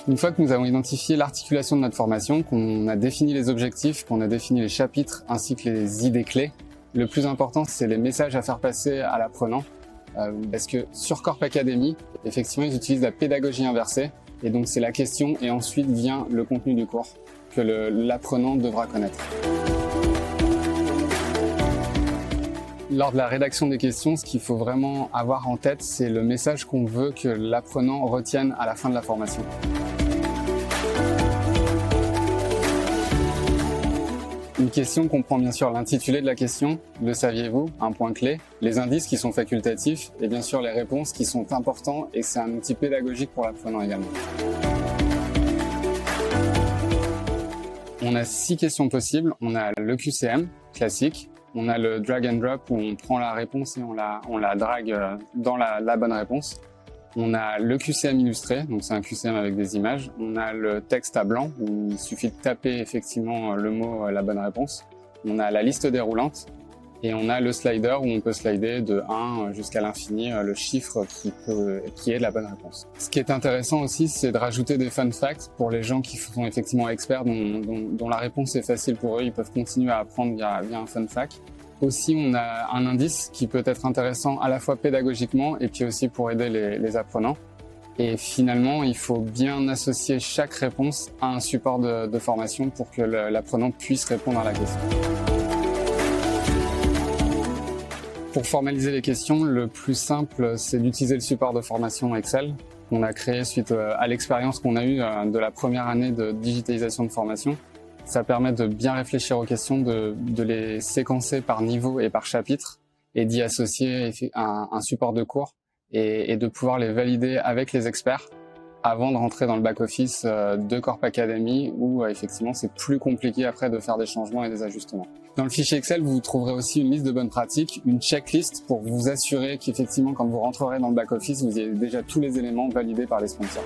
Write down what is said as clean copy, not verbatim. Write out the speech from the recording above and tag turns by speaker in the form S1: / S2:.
S1: Une fois que nous avons identifié l'articulation de notre formation, qu'on a défini les objectifs, qu'on a défini les chapitres ainsi que les idées clés, le plus important, c'est les messages à faire passer à l'apprenant. Parce que sur Corp Academy, effectivement, ils utilisent la pédagogie inversée. Et donc, c'est la question et ensuite vient le contenu du cours que l'apprenant devra connaître. Lors de la rédaction des questions, ce qu'il faut vraiment avoir en tête, c'est le message qu'on veut que l'apprenant retienne à la fin de la formation. Une question comprend bien sûr l'intitulé de la question, le saviez-vous, un point clé, les indices qui sont facultatifs et bien sûr les réponses qui sont importants et c'est un outil pédagogique pour l'apprenant également. On a 6 questions possibles. On a le QCM classique, on a le drag and drop où on prend la réponse et on la drague dans la bonne réponse. On a le QCM illustré, donc c'est un QCM avec des images. On a le texte à blanc, où il suffit de taper effectivement le mot, la bonne réponse. On a la liste déroulante. Et on a le slider, où on peut slider de 1 jusqu'à l'infini le chiffre qui est de la bonne réponse. Ce qui est intéressant aussi, c'est de rajouter des fun facts pour les gens qui sont effectivement experts, dont la réponse est facile pour eux. Ils peuvent continuer à apprendre via un fun fact. Aussi, on a un indice qui peut être intéressant à la fois pédagogiquement et puis aussi pour aider les apprenants. Et finalement, il faut bien associer chaque réponse à un support de formation pour que l'apprenant puisse répondre à la question. Pour formaliser les questions, le plus simple, c'est d'utiliser le support de formation Excel qu'on a créé suite à l'expérience qu'on a eue de la première année de digitalisation de formation. Ça permet de bien réfléchir aux questions, de les séquencer par niveau et par chapitre et d'y associer un support de cours et de pouvoir les valider avec les experts avant de rentrer dans le back-office de Corp Academy où effectivement c'est plus compliqué après de faire des changements et des ajustements. Dans le fichier Excel, vous trouverez aussi une liste de bonnes pratiques, une checklist pour vous assurer qu'effectivement quand vous rentrerez dans le back-office, vous ayez déjà tous les éléments validés par les sponsors.